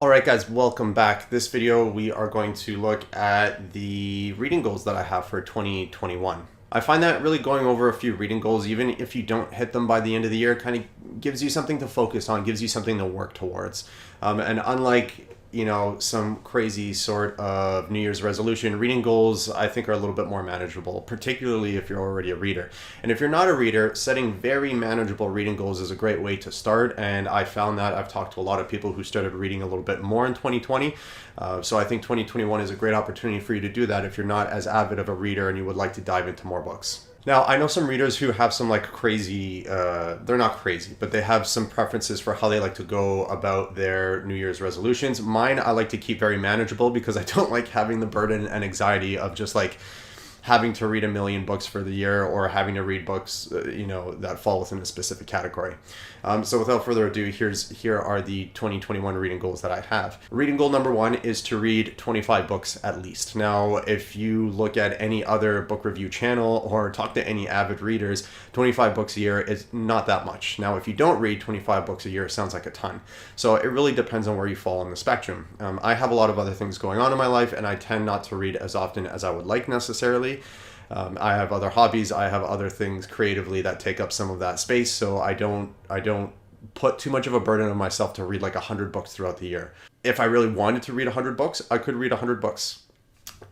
Alright guys, welcome back. This video we are going to look at the reading goals that I have for 2021. I find that really going over a few reading goals, even if you don't hit them by the end of the year, kind of gives you something to focus on, gives you something to work towards. And unlike, some crazy sort of New Year's resolution, reading goals I think are a little bit more manageable, particularly if you're already a reader. And if you're not a reader, setting very manageable reading goals is a great way to start. And I found that I've talked to a lot of people who started reading a little bit more in 2020. So I think 2021 is a great opportunity for you to do that if you're not as avid of a reader and you would like to dive into more books. Now, I know some readers who have some crazy, they're not crazy, but they have some preferences for how they like to go about their New Year's resolutions. Mine, I like to keep very manageable because I don't like having the burden and anxiety of just having to read a million books for the year or having to read books, that fall within a specific category. So without further ado, here are the 2021 reading goals that I have. Reading goal number 1 is to read 25 books at least. Now, if you look at any other book review channel or talk to any avid readers, 25 books a year is not that much. Now, if you don't read 25 books a year, it sounds like a ton. So it really depends on where you fall on the spectrum. I have a lot of other things going on in my life, and I tend not to read as often as I would like necessarily. I have other hobbies. I have other things creatively that take up some of that space. So I don't put too much of a burden on myself to read 100 books throughout the year. If I really wanted to read 100 books, I could read 100 books.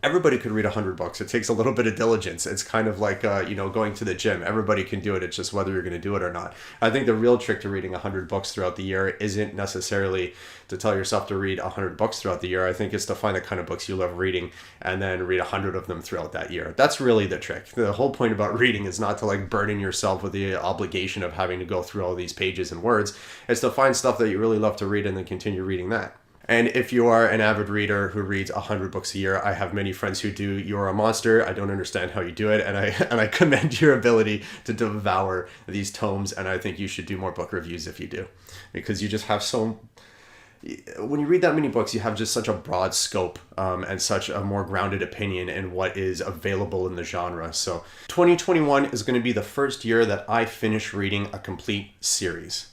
Everybody could read 100 books. It takes a little bit of diligence. It's kind of like, going to the gym. Everybody can do it. It's just whether you're going to do it or not. I think the real trick to reading 100 books throughout the year isn't necessarily to tell yourself to read 100 books throughout the year. I think it's to find the kind of books you love reading and then read 100 of them throughout that year. That's really the trick. The whole point about reading is not to burden yourself with the obligation of having to go through all these pages and words. It's to find stuff that you really love to read and then continue reading that. And if you are an avid reader who reads 100 books a year, I have many friends who do. You're a monster. I don't understand how you do it, and I commend your ability to devour these tomes. And I think you should do more book reviews if you do, because you just have when you read that many books, you have just such a broad scope and such a more grounded opinion in what is available in the genre. So 2021 is going to be the first year that I finish reading a complete series.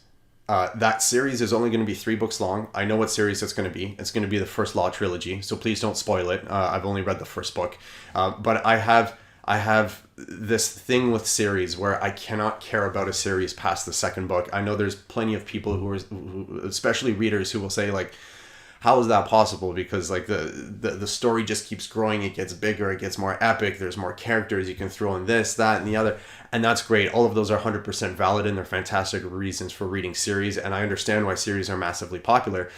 That series is only going to be 3 books long. I know what series it's going to be. It's going to be the First Law trilogy, so please don't spoil it. I've only read the first book. But I have this thing with series where I cannot care about a series past the second book. I know there's plenty of people who especially readers, who will say how is that possible? Because the story just keeps growing, it gets bigger, it gets more epic, there's more characters, you can throw in this, that, and the other. And that's great. All of those are 100% valid and they're fantastic reasons for reading series. And I understand why series are massively popular.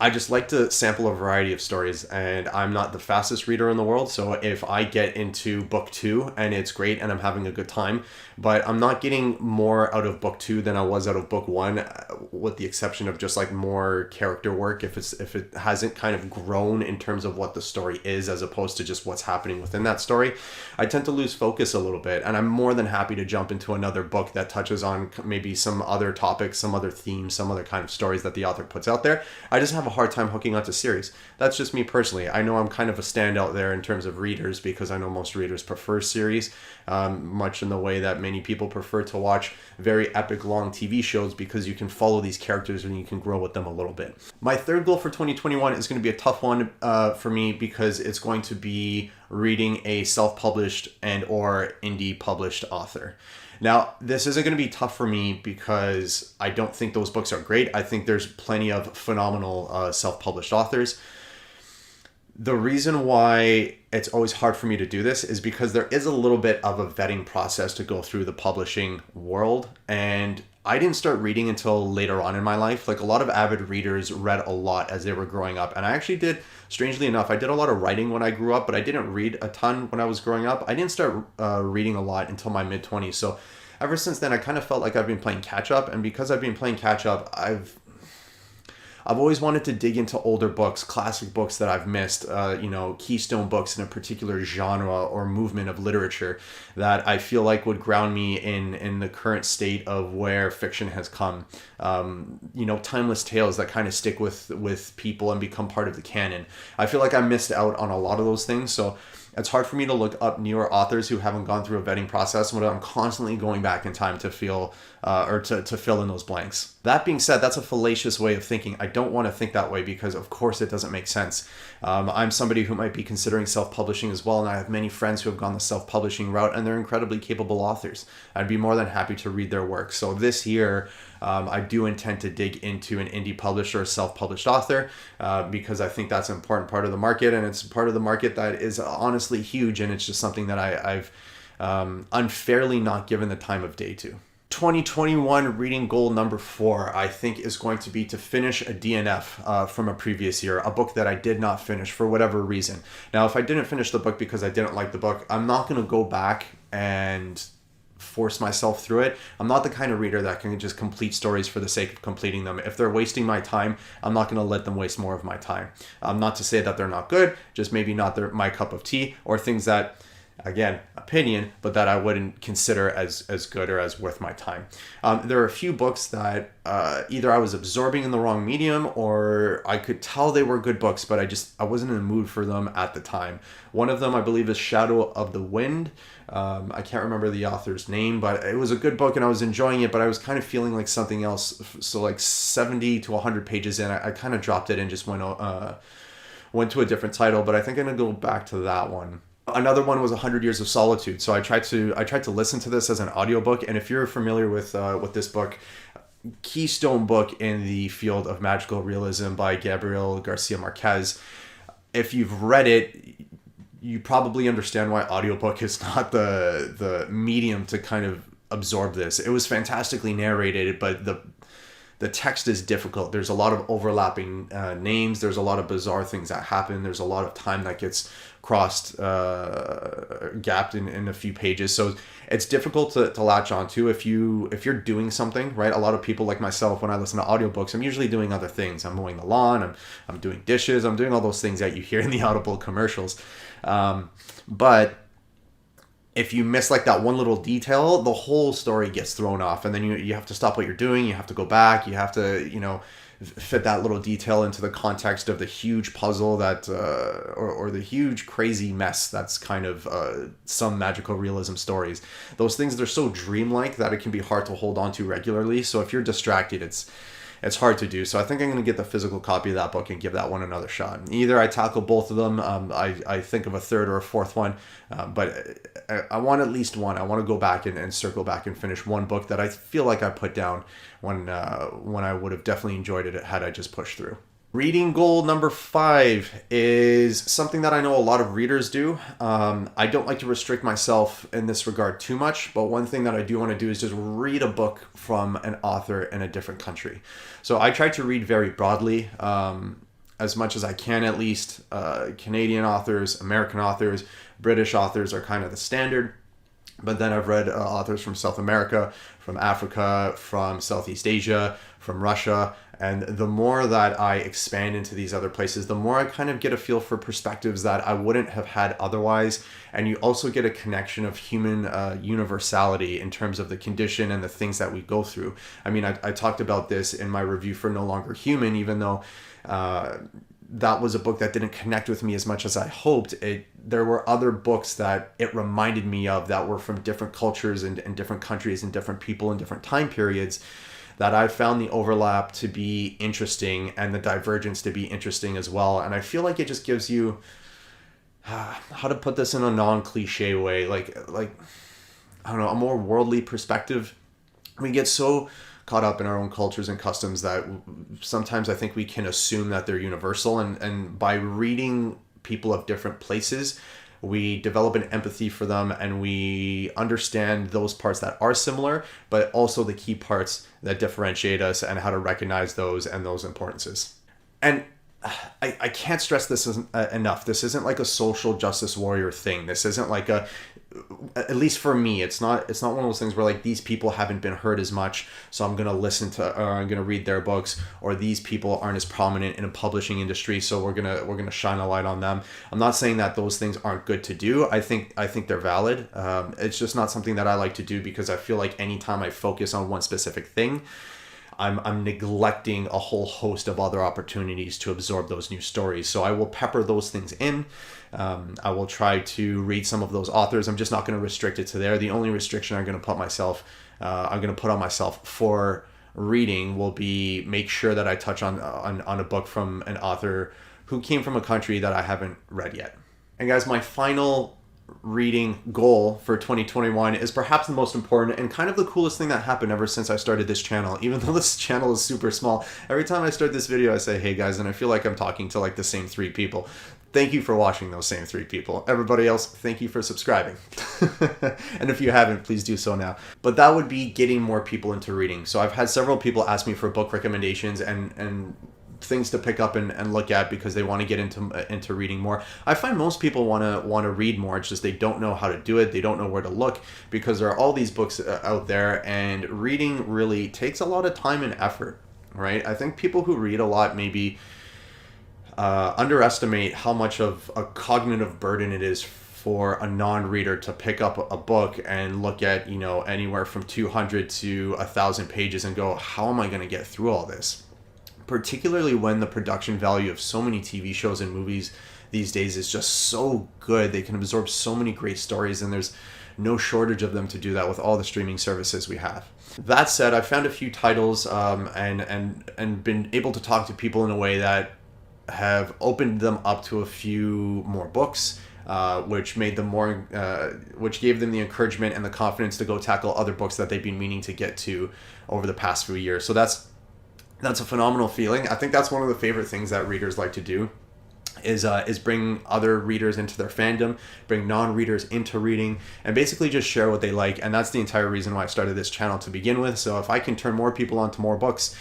I just like to sample a variety of stories, and I'm not the fastest reader in the world. So if I get into book 2 and it's great and I'm having a good time, but I'm not getting more out of book 2 than I was out of book 1, with the exception of just more character work. If it hasn't kind of grown in terms of what the story is, as opposed to just what's happening within that story, I tend to lose focus a little bit. And I'm more than happy to jump into another book that touches on maybe some other topics, some other themes, some other kind of stories that the author puts out there. I just have a hard time hooking onto series. That's just me personally. I know I'm kind of a standout there in terms of readers, because I know most readers prefer series, much in the way that many people prefer to watch very epic long TV shows, because you can follow these characters and you can grow with them a little bit. My third goal for 2021 is going to be a tough one for me, because it's going to be reading a self-published and or indie published author. Now, this isn't going to be tough for me because I don't think those books are great. I think there's plenty of phenomenal self-published authors. The reason why it's always hard for me to do this is because there is a little bit of a vetting process to go through the publishing world. And I didn't start reading until later on in my life. A lot of avid readers read a lot as they were growing up. And I actually did, strangely enough, I did a lot of writing when I grew up, but I didn't read a ton when I was growing up. I didn't start reading a lot until my mid-20s. So ever since then, I kind of felt like I've been playing catch up. And because I've been playing catch up, I've always wanted to dig into older books, classic books that I've missed, keystone books in a particular genre or movement of literature that I feel like would ground me in the current state of where fiction has come. Timeless tales that kind of stick with people and become part of the canon. I feel like I missed out on a lot of those things. So It's hard for me to look up newer authors who haven't gone through a vetting process when I'm constantly going back in time to feel or to fill in those blanks. That being said, that's a fallacious way of thinking. I don't want to think that way because, of course, it doesn't make sense. I'm somebody who might be considering self-publishing as well, and I have many friends who have gone the self-publishing route, and they're incredibly capable authors. I'd be more than happy to read their work. So this year, I do intend to dig into an indie publisher or self-published author because I think that's an important part of the market, and it's part of the market that is honestly huge, and it's just something that I've unfairly not given the time of day to. 2021 reading goal number 4, I think, is going to be to finish a DNF from a previous year, a book that I did not finish for whatever reason. Now, if I didn't finish the book because I didn't like the book, I'm not going to go back and force myself through it. I'm not the kind of reader that can just complete stories for the sake of completing them. If they're wasting my time, I'm not going to let them waste more of my time. Not to say that they're not good, just maybe not my cup of tea, or things that, again, opinion, but that I wouldn't consider as good or as worth my time. There are a few books that either I was absorbing in the wrong medium, or I could tell they were good books, but I wasn't in the mood for them at the time. One of them, I believe, is Shadow of the Wind. I can't remember the author's name, but it was a good book and I was enjoying it, but I was kind of feeling like something else. So like 70 to 100 pages in, I kind of dropped it and just went to a different title, but I think I'm going to go back to that one. Another one was 100 Years of Solitude. So I tried to listen to this as an audiobook, and if you're familiar with this book, keystone book in the field of magical realism by Gabriel Garcia Marquez. If you've read it, you probably understand why audiobook is not the medium to kind of absorb this. It was fantastically narrated, but the text is difficult. There's a lot of overlapping names. There's a lot of bizarre things that happen. There's a lot of time that gets crossed, gapped in a few pages. So it's difficult to latch onto if you're doing something, right? A lot of people like myself, when I listen to audiobooks, I'm usually doing other things. I'm mowing the lawn, I'm doing dishes, I'm doing all those things that you hear in the Audible commercials. But if you miss like that one little detail, the whole story gets thrown off, and then you have to stop what you're doing. You have to go back. You have to, fit that little detail into the context of the huge puzzle that, or the huge crazy mess that's kind of some magical realism stories. Those things, they're so dreamlike that it can be hard to hold on to regularly. So if you're distracted, it's hard to do. So I think I'm going to get the physical copy of that book and give that one another shot. Either I tackle both of them. I think of a third or a fourth one, but I want at least one. I want to go back and circle back and finish one book that I feel like I put down when I would have definitely enjoyed it had I just pushed through. Reading goal number 5 is something that I know a lot of readers do. I don't like to restrict myself in this regard too much, but one thing that I do want to do is just read a book from an author in a different country. So I try to read very broadly, as much as I can at least. Canadian authors, American authors, British authors are kind of the standard. But then I've read authors from South America, from Africa, from Southeast Asia, from Russia. And the more that I expand into these other places, the more I kind of get a feel for perspectives that I wouldn't have had otherwise. And you also get a connection of human universality in terms of the condition and the things that we go through. I mean, I talked about this in my review for No Longer Human, even though that was a book that didn't connect with me as much as I hoped. There were other books that it reminded me of that were from different cultures and different countries and different people in different time periods, that I found the overlap to be interesting and the divergence to be interesting as well. And I feel like it just gives you, how to put this in a non-cliche way, like I don't know, a more worldly perspective. We get so caught up in our own cultures and customs that sometimes I think we can assume that they're universal. And by reading people of different places, we develop an empathy for them and we understand those parts that are similar, but also the key parts that differentiate us and how to recognize those and those importances. And I can't stress this enough. This isn't like a social justice warrior thing. This isn't like at least for me, it's not one of those things where like these people haven't been heard as much, so I'm going to I'm going to read their books, or these people aren't as prominent in a publishing industry, so we're going to shine a light on them. I'm not saying that those things aren't good to do. I think they're valid. It's just not something that I like to do, because I feel like anytime I focus on one specific thing, I'm neglecting a whole host of other opportunities to absorb those new stories. So I will pepper those things in. I will try to read some of those authors. I'm just not going to restrict it to there. The only restriction I'm going to put on myself for reading will be make sure that I touch on a book from an author who came from a country that I haven't read yet. And guys, my final reading goal for 2021 is perhaps the most important and kind of the coolest thing that happened ever since I started this channel. Even though this channel is super small, every time I start this video I say, hey guys, and I feel like I'm talking to like the same 3 people. Thank you for watching those same 3 people. Everybody else, thank you for subscribing. And if you haven't, please do so now. But that would be getting more people into reading. So I've had several people ask me for book recommendations and things to pick up and look at because they want to get into reading more. I find most people want to read more. It's just they don't know how to do it. They don't know where to look because there are all these books out there, and reading really takes a lot of time and effort, right? I think people who read a lot maybe underestimate how much of a cognitive burden it is for a non-reader to pick up a book and look at, you know, anywhere from 200 to 1,000 pages and go, how am I going to get through all this? Particularly when the production value of so many TV shows and movies these days is just so good. They can absorb so many great stories, and there's no shortage of them to do that with all the streaming services we have. That said, I found a few titles and been able to talk to people in a way that have opened them up to a few more books, which made them more, which gave them the encouragement and the confidence to go tackle other books that they've been meaning to get to over the past few years. So that's a phenomenal feeling. I think that's one of the favorite things that readers like to do is bring other readers into their fandom, bring non-readers into reading, and basically just share what they like. And that's the entire reason why I started this channel to begin with. So if I can turn more people onto more books,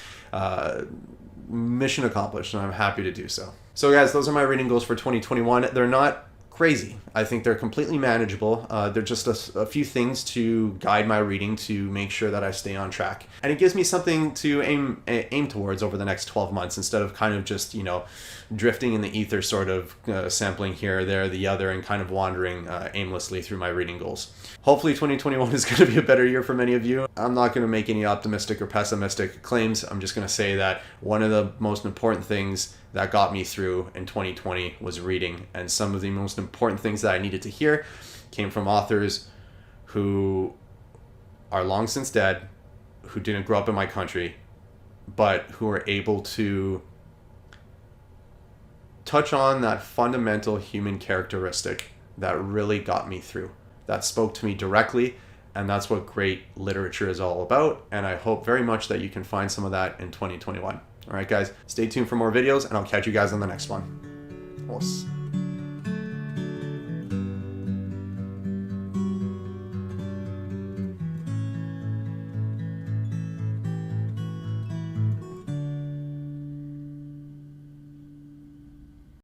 mission accomplished, and I'm happy to do so. So guys, those are my reading goals for 2021. They're not crazy. I think they're completely manageable. They're just a few things to guide my reading to make sure that I stay on track. And it gives me something to aim towards over the next 12 months instead of kind of just, you know, drifting in the ether, sort of sampling here, there, the other, and kind of wandering aimlessly through my reading goals. Hopefully 2021 is going to be a better year for many of you. I'm not going to make any optimistic or pessimistic claims. I'm just going to say that one of the most important things that got me through in 2020 was reading, and some of the most important things that I needed to hear came from authors who are long since dead, who didn't grow up in my country, but who are able to touch on that fundamental human characteristic that really got me through, that spoke to me directly. And that's what great literature is all about. And I hope very much that you can find some of that in 2021. All right, guys, stay tuned for more videos, and I'll catch you guys on the next one. Os.